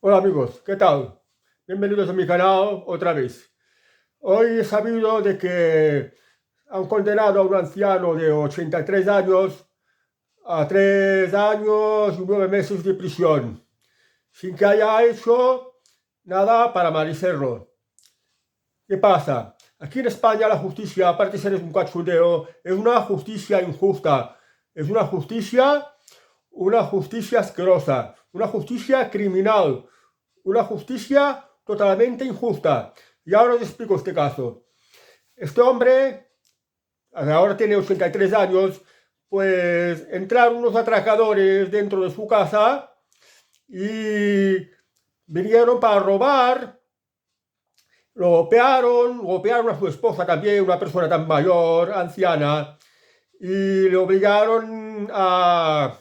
Hola amigos, ¿qué tal? Bienvenidos a mi canal otra vez. Hoy he sabido de que han condenado a un anciano de 83 años a 3 años y 9 meses de prisión, sin que haya hecho nada para merecerlo. ¿Qué pasa? Aquí en España la justicia, aparte de ser un cachondeo, es una justicia injusta, es una justicia asquerosa, una justicia criminal, una justicia totalmente injusta. Y ahora os explico este caso. Este hombre, ahora tiene 83 años, pues entraron unos atracadores dentro de su casa y vinieron para robar, lo golpearon a su esposa también, una persona tan mayor, anciana, y le obligaron a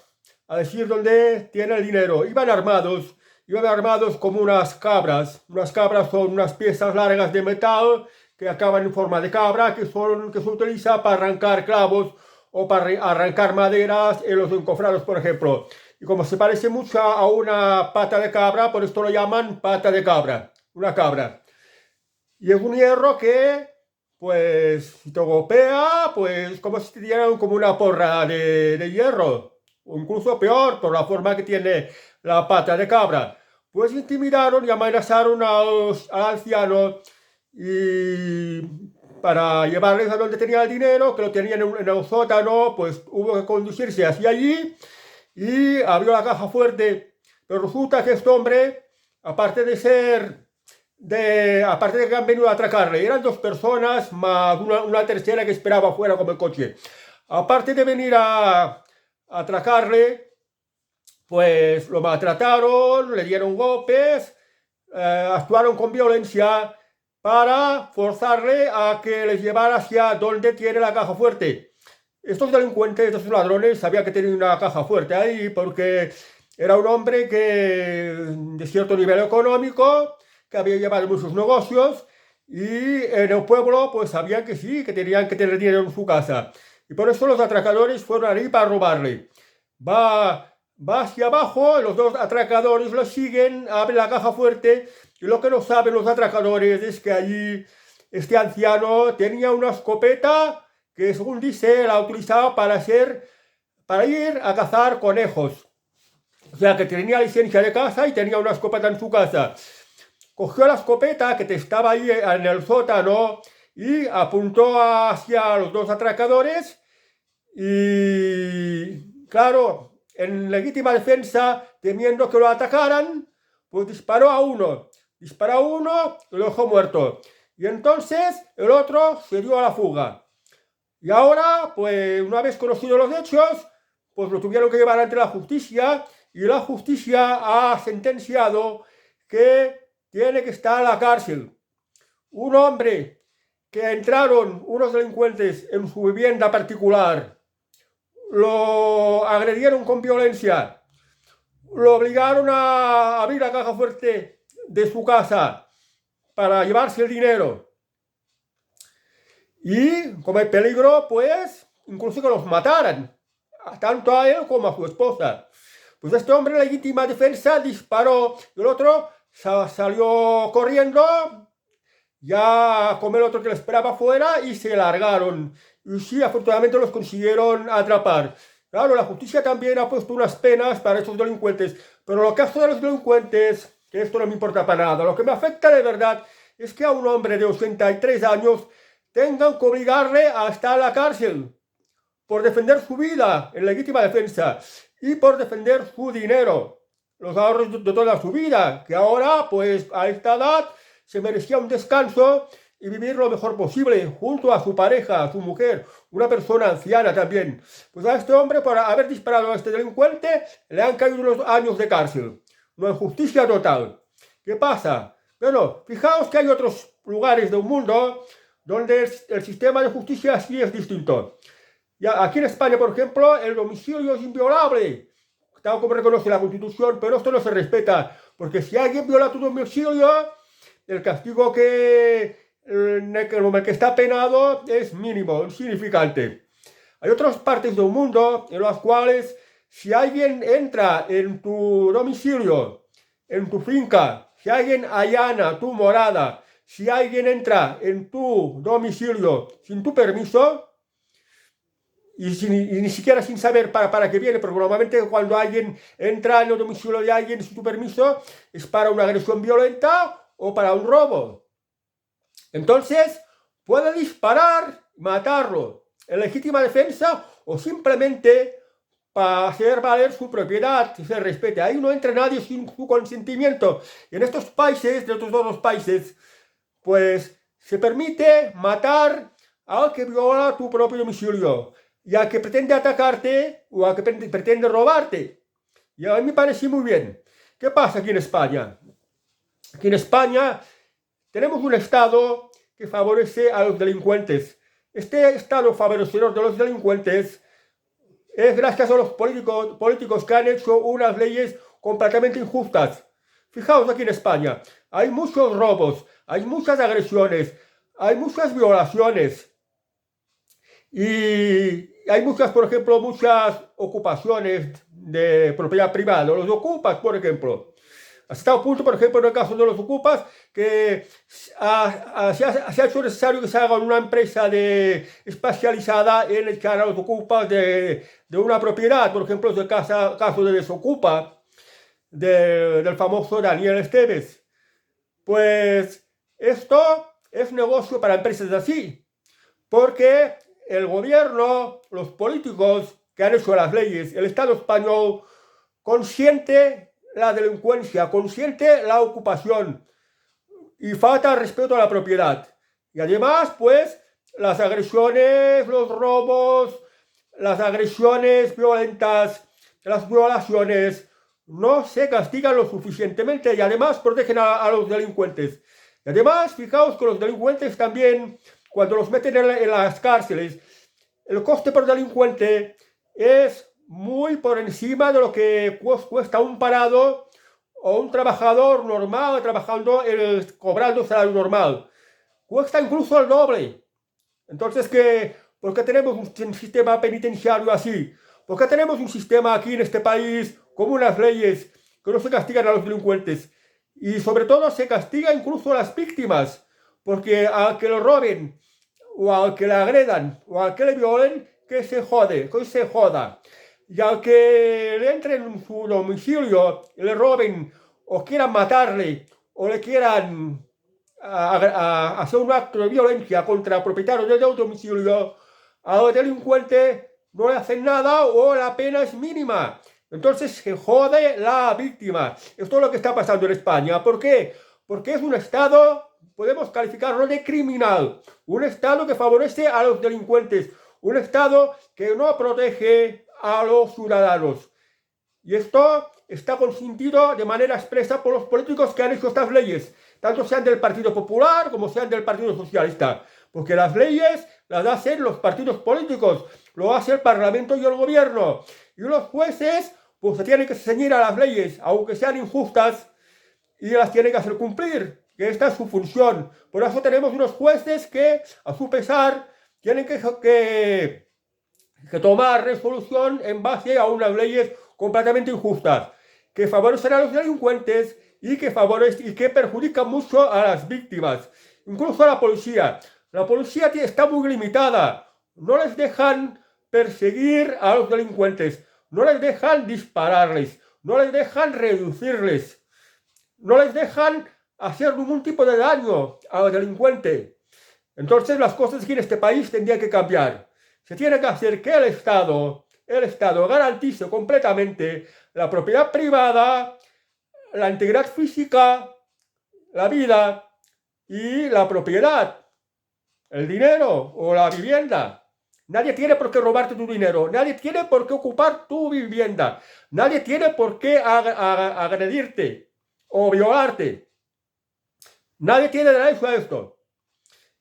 decir dónde tiene el dinero. Iban armados como unas cabras. Unas cabras son unas piezas largas de metal que acaban en forma de cabra, que se utiliza para arrancar clavos o para arrancar maderas en los encofrados, por ejemplo. Y como se parece mucho a una pata de cabra, por esto lo llaman pata de cabra, una cabra. Y es un hierro que, pues, si te golpea, pues como si te dieran como una porra de hierro. O incluso peor, por la forma que tiene la pata de cabra. Pues intimidaron y amenazaron al anciano y para llevarles a donde tenía el dinero, que lo tenían en el sótano, pues hubo que conducirse hacia allí y abrió la caja fuerte. Pero resulta que este hombre, aparte de ser aparte de que han venido a atracarle, eran dos personas más una tercera que esperaba afuera con el coche. Aparte de venir a atracarle, pues lo maltrataron, le dieron golpes, actuaron con violencia para forzarle a que les llevara hacia donde tiene la caja fuerte. Estos delincuentes, estos ladrones, sabían que tenía una caja fuerte ahí porque era un hombre que de cierto nivel económico, que había llevado muchos negocios y en el pueblo pues sabían que sí, que tenían que tener dinero en su casa. Y por eso los atracadores fueron ahí para robarle. Va hacia abajo, los dos atracadores lo siguen, abre la caja fuerte y lo que no saben los atracadores es que allí este anciano tenía una escopeta que según dice la utilizaba para ir a cazar conejos. O sea que tenía licencia de caza y tenía una escopeta en su casa. Cogió la escopeta que estaba ahí en el sótano y apuntó hacia los dos atracadores y claro, en legítima defensa, temiendo que lo atacaran, pues disparó a uno y lo dejó muerto. Y entonces el otro se dio a la fuga. Y ahora, pues una vez conocidos los hechos, pues lo tuvieron que llevar ante la justicia y la justicia ha sentenciado que tiene que estar en la cárcel. Un hombre que entraron unos delincuentes en su vivienda particular, lo agredieron con violencia, lo obligaron a abrir la caja fuerte de su casa para llevarse el dinero. Y como hay peligro, pues incluso que los mataran, tanto a él como a su esposa. Pues este hombre en legítima defensa disparó y el otro salió corriendo ya como el otro que le esperaba afuera y se largaron. Y sí, afortunadamente los consiguieron atrapar. Claro, la justicia también ha puesto unas penas para estos delincuentes, pero lo que hace de los delincuentes, que esto no me importa para nada, lo que me afecta de verdad es que a un hombre de 83 años tengan que obligarle a estar en la cárcel por defender su vida en legítima defensa y por defender su dinero, los ahorros de toda su vida, que ahora, pues a esta edad, se merecía un descanso y vivir lo mejor posible junto a su pareja, a su mujer, una persona anciana también. Pues a este hombre, por haber disparado a este delincuente, le han caído unos años de cárcel. Una injusticia total. ¿Qué pasa? Bueno, fijaos que hay otros lugares del mundo donde el sistema de justicia sí es distinto. Ya, aquí en España, por ejemplo, el domicilio es inviolable, tal como reconoce la Constitución, pero esto no se respeta, porque si alguien viola tu domicilio, el castigo en el que está penado es mínimo, insignificante. Hay otras partes del mundo en las cuales si alguien entra en tu domicilio en tu finca, si alguien allana tu morada, si alguien entra en tu domicilio sin tu permiso, y ni siquiera sin saber para qué viene, porque normalmente cuando alguien entra en el domicilio de alguien sin tu permiso es para una agresión violenta o para un robo. Entonces, puede disparar, matarlo en legítima defensa o simplemente para hacer valer su propiedad y se respete. Ahí no entra nadie sin su consentimiento. Y en estos países, de estos dos países, pues se permite matar al que viola tu propio domicilio y al que pretende atacarte o al que pretende robarte. Y a mí me parece muy bien. ¿Qué pasa aquí en España? Aquí en España tenemos un Estado que favorece a los delincuentes. Este Estado favorecedor de los delincuentes es gracias a los políticos que han hecho unas leyes completamente injustas. Fijaos aquí en España, hay muchos robos, hay muchas agresiones, hay muchas violaciones y hay muchas, por ejemplo, muchas ocupaciones de propiedad privada. Los ocupas, por ejemplo. Hasta tal punto, por ejemplo, en el caso de los ocupas, que se ha hecho necesario que se haga una empresa especializada en echar a los ocupas de una propiedad. Por ejemplo, es el caso de Desocupa, del famoso Daniel Esteves. Pues esto es negocio para empresas así, porque el gobierno, los políticos que han hecho las leyes, el Estado español consiente la delincuencia, consiente la ocupación y falta el respeto a la propiedad. Y además, pues, las agresiones, los robos, las agresiones violentas, las violaciones, no se castigan lo suficientemente y además protegen a los delincuentes. Y además, fijaos que los delincuentes también, cuando los meten en las cárceles, el coste por delincuente es muy por encima de lo que cuesta un parado o un trabajador normal trabajando cobrando salario normal. Cuesta incluso el doble. Entonces, ¿por qué tenemos un sistema penitenciario así? ¿Por qué tenemos un sistema aquí en este país con unas leyes que no se castigan a los delincuentes? Y sobre todo se castiga incluso a las víctimas, porque al que lo roben, o al que le agredan, o al que le violen, que se joda. Y al que le entren en su domicilio y le roben, o quieran matarle, o le quieran hacer un acto de violencia contra el propietario del domicilio, al delincuente no le hacen nada o la pena es mínima. Entonces se jode la víctima. Esto es lo que está pasando en España. ¿Por qué? Porque es un Estado, podemos calificarlo de criminal, un Estado que favorece a los delincuentes, un Estado que no protege a los ciudadanos. Y esto está consentido de manera expresa por los políticos que han hecho estas leyes, tanto sean del Partido Popular como sean del Partido Socialista. Porque las leyes las hacen los partidos políticos, lo hace el Parlamento y el Gobierno. Y los jueces, pues se tienen que ceñir a las leyes, aunque sean injustas, y las tienen que hacer cumplir, que esta es su función. Por eso tenemos unos jueces que, a su pesar, tienen que tomar resolución en base a unas leyes completamente injustas, que favorecen a los delincuentes y que perjudican mucho a las víctimas, incluso a la policía. La policía está muy limitada, no les dejan perseguir a los delincuentes, no les dejan dispararles, no les dejan reducirles, no les dejan hacer ningún tipo de daño al delincuente. Entonces las cosas aquí en este país tendrían que cambiar. Se tiene que hacer que el Estado garantice completamente la propiedad privada, la integridad física, la vida y la propiedad, el dinero o la vivienda. Nadie tiene por qué robarte tu dinero, nadie tiene por qué ocupar tu vivienda, nadie tiene por qué agredirte o violarte. Nadie tiene derecho a esto.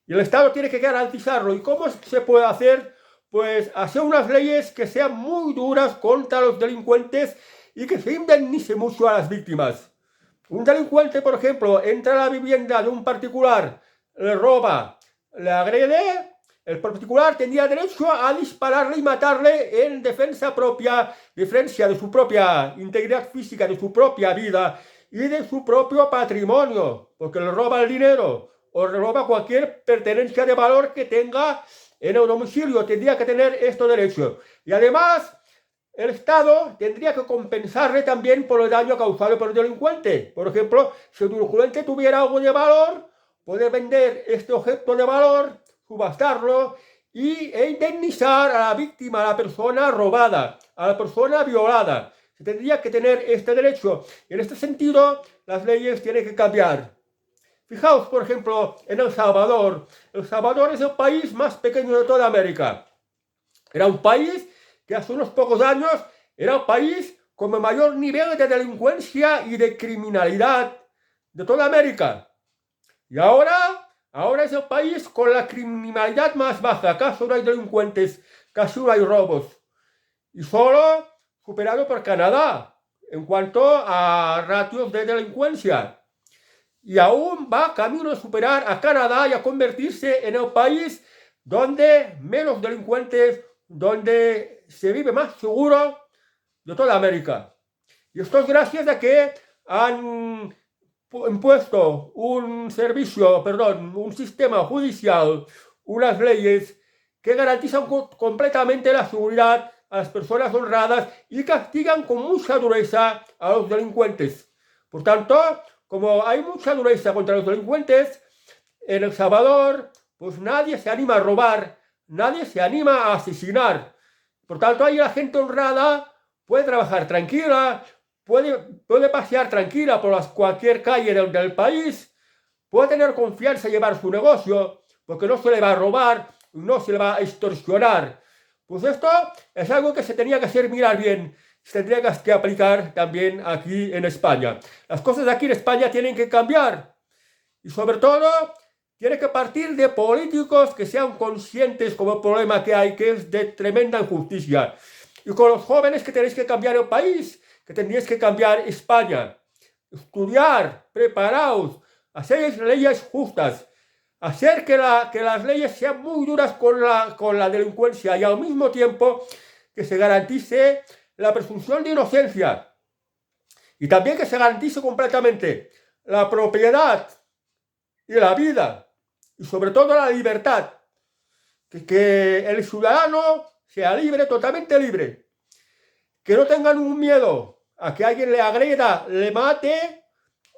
Y el Estado tiene que garantizarlo. ¿Y cómo se puede hacer? Pues hacer unas leyes que sean muy duras contra los delincuentes y que se indemnice mucho a las víctimas. Un delincuente, por ejemplo, entra a la vivienda de un particular, le roba, le agrede, el particular tendría derecho a dispararle y matarle en defensa propia, defensa de su propia integridad física, de su propia vida y de su propio patrimonio, porque le roba el dinero o le roba cualquier pertenencia de valor que tenga en el domicilio. Tendría que tener estos derechos. Y además, el Estado tendría que compensarle también por el daño causado por el delincuente. Por ejemplo, si el delincuente tuviera algo de valor, poder vender este objeto de valor, subastarlo e indemnizar a la víctima, a la persona robada, a la persona violada. Se tendría que tener este derecho. Y en este sentido, las leyes tienen que cambiar. Fijaos, por ejemplo, en El Salvador. El Salvador es el país más pequeño de toda América. Era un país que hace unos pocos años era el país con el mayor nivel de delincuencia y de criminalidad de toda América. Y ahora es el país con la criminalidad más baja. Casi no hay delincuentes, casi no hay robos. Y solo superado por Canadá en cuanto a ratios de delincuencia. Y aún va camino de superar a Canadá y a convertirse en el país donde menos delincuentes, donde se vive más seguro de toda América. Y esto es gracias a que han impuesto un sistema judicial, unas leyes que garantizan completamente la seguridad a las personas honradas y castigan con mucha dureza a los delincuentes. Por tanto, como hay mucha dureza contra los delincuentes, en El Salvador, pues nadie se anima a robar, nadie se anima a asesinar. Por tanto, ahí la gente honrada puede trabajar tranquila, puede pasear tranquila por cualquier calle del país, puede tener confianza en llevar su negocio, porque no se le va a robar, no se le va a extorsionar. Pues esto es algo que se tenía que hacer mirar bien, se tendría que aplicar también aquí en España. Las cosas aquí en España tienen que cambiar y sobre todo tiene que partir de políticos que sean conscientes como el problema que hay, que es de tremenda injusticia. Y con los jóvenes que tenéis que cambiar el país, que tendríais que cambiar España. Estudiar, preparaos, hacer leyes justas, hacer que las leyes sean muy duras con la delincuencia y al mismo tiempo que se garantice la presunción de inocencia y también que se garantice completamente la propiedad y la vida y sobre todo la libertad, que el ciudadano sea libre, totalmente libre, que no tengan un miedo a que alguien le agreda, le mate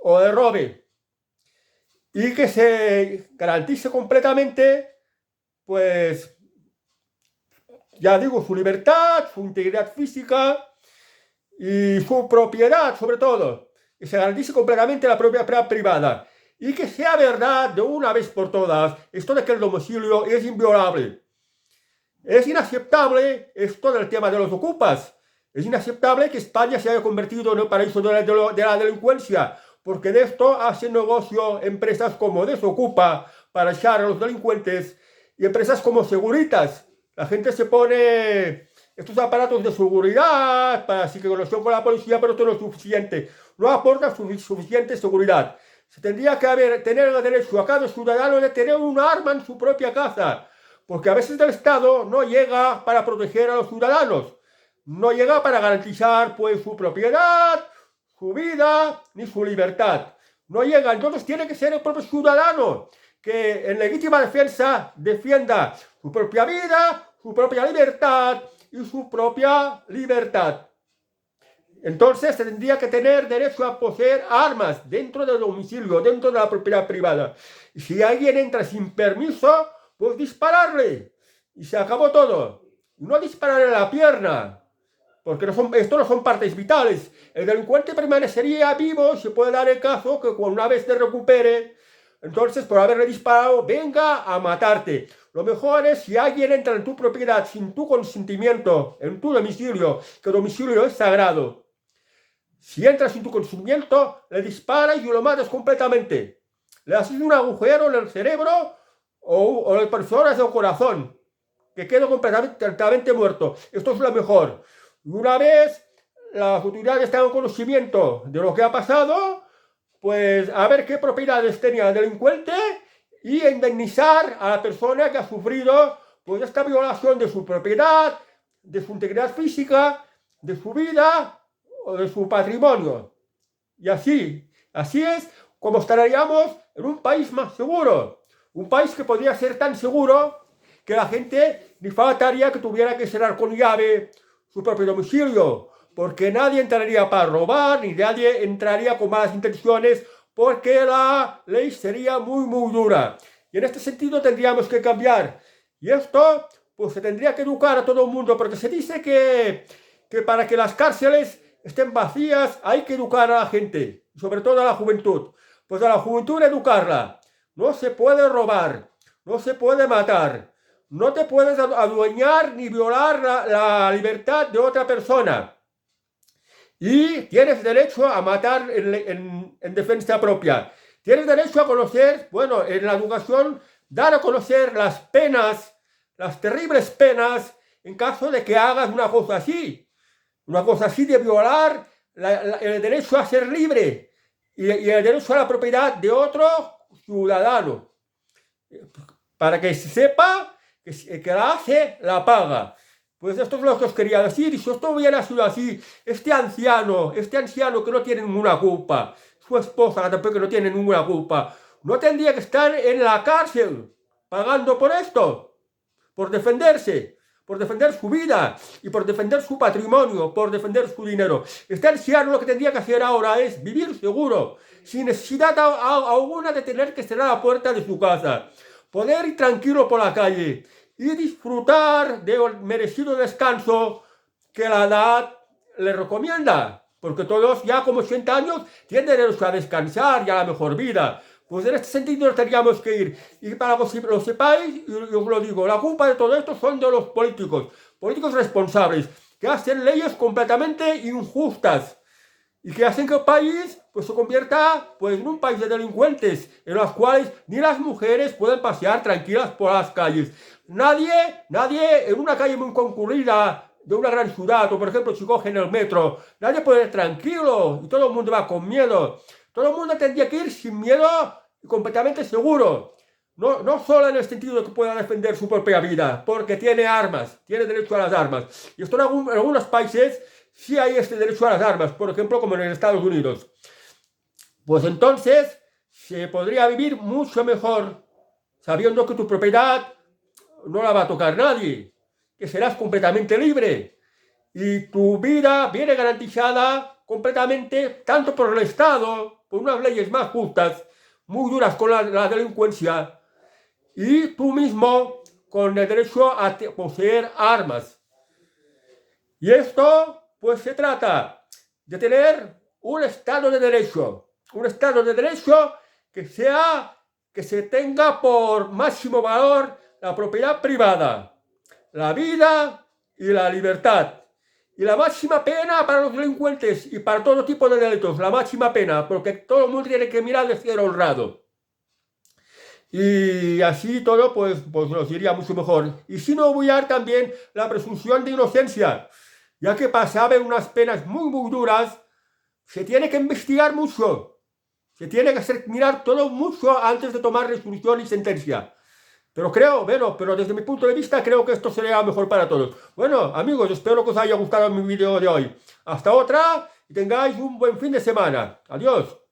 o le robe y que se garantice completamente, pues ya digo, su libertad, su integridad física y su propiedad, sobre todo. Que se garantice completamente la propiedad privada. Y que sea verdad de una vez por todas esto de que el domicilio es inviolable. Es inaceptable esto del tema de los ocupas. Es inaceptable que España se haya convertido en el paraíso de la delincuencia, porque de esto hacen negocio empresas como Desocupa para echar a los delincuentes y empresas como Seguritas. La gente se pone estos aparatos de seguridad para sincronización con la policía, pero esto no es suficiente. No aporta suficiente seguridad. Se tendría que tener el derecho a cada ciudadano de tener un arma en su propia casa, porque a veces el Estado no llega para proteger a los ciudadanos, no llega para garantizar pues su propiedad, su vida ni su libertad. No llega, entonces tiene que ser el propio ciudadano que en legítima defensa defienda su propia vida, su propia libertad y su propia libertad. Entonces se tendría que tener derecho a poseer armas dentro del domicilio, dentro de la propiedad privada. Y si alguien entra sin permiso, pues dispararle. Y se acabó todo. No disparar en la pierna, porque esto no son partes vitales. El delincuente permanecería vivo, se puede dar el caso que una vez te recupere, entonces por haberle disparado, venga a matarte. Lo mejor es si alguien entra en tu propiedad sin tu consentimiento, en tu domicilio, que el domicilio es sagrado. Si entras sin tu consentimiento, le disparas y lo matas completamente. Le haces un agujero en el cerebro o le perforas el corazón, que queda completamente muerto. Esto es lo mejor. Y una vez las autoridades tengan conocimiento de lo que ha pasado, pues a ver qué propiedades tenía el delincuente y indemnizar a la persona que ha sufrido pues esta violación de su propiedad, de su integridad física, de su vida o de su patrimonio. Y así es como estaríamos en un país más seguro. Un país que podría ser tan seguro que la gente ni faltaría que tuviera que cerrar con llave su propio domicilio, porque nadie entraría para robar, ni nadie entraría con malas intenciones, porque la ley sería muy dura. Y en este sentido tendríamos que cambiar. Y esto, pues se tendría que educar a todo el mundo, porque se dice que para que las cárceles estén vacías hay que educar a la gente, sobre todo a la juventud. Pues a la juventud educarla. No se puede robar, no se puede matar, no te puedes adueñar ni violar la libertad de otra persona. Y tienes derecho a matar en defensa propia. Tienes derecho a conocer, bueno, en la educación, dar a conocer las penas, las terribles penas, en caso de que hagas una cosa así. Una cosa así de violar el derecho a ser libre y el derecho a la propiedad de otro ciudadano. Para que se sepa que la hace, la paga. Pues esto es lo que os quería decir. Y si esto hubiera sido así, este anciano que no tiene ninguna culpa, su esposa tampoco que no tiene ninguna culpa, no tendría que estar en la cárcel pagando por esto, por defenderse, por defender su vida y por defender su patrimonio, por defender su dinero. Este anciano lo que tendría que hacer ahora es vivir seguro, sin necesidad alguna de tener que cerrar la puerta de su casa, poder ir tranquilo por la calle y disfrutar del merecido descanso que la edad le recomienda, porque todos ya como 80 años tienen derecho a descansar y a la mejor vida. Pues en este sentido tendríamos que ir. Y para que lo sepáis, y os lo digo, la culpa de todo esto son de los políticos responsables, que hacen leyes completamente injustas y que hacen que el país pues, se convierta pues, en un país de delincuentes, en los cuales ni las mujeres pueden pasear tranquilas por las calles. Nadie en una calle muy concurrida de una gran ciudad, o por ejemplo si cogen el metro, nadie puede ir tranquilo y todo el mundo va con miedo. Todo el mundo tendría que ir sin miedo y completamente seguro. No solo en el sentido de que pueda defender su propia vida, porque tiene armas, tiene derecho a las armas. Y esto en algunos países sí hay este derecho a las armas, por ejemplo como en Estados Unidos. Pues entonces se podría vivir mucho mejor sabiendo que tu propiedad no la va a tocar nadie, que serás completamente libre y tu vida viene garantizada completamente tanto por el Estado, por unas leyes más justas, muy duras con la delincuencia, y tú mismo con el derecho a poseer armas. Y esto, pues se trata de tener un Estado de Derecho, que se tenga por máximo valor la propiedad privada, la vida y la libertad. Y la máxima pena para los delincuentes y para todo tipo de delitos, la máxima pena, porque todo el mundo tiene que mirar de ser honrado. Y así todo, pues nos iría mucho mejor. Y sin obviar también la presunción de inocencia, ya que pasaba en unas penas muy duras, se tiene que investigar mucho, se tiene que hacer mirar todo mucho antes de tomar resolución y sentencia. Pero desde mi punto de vista creo que esto sería mejor para todos. Bueno, amigos, espero que os haya gustado mi vídeo de hoy. Hasta otra y tengáis un buen fin de semana. Adiós.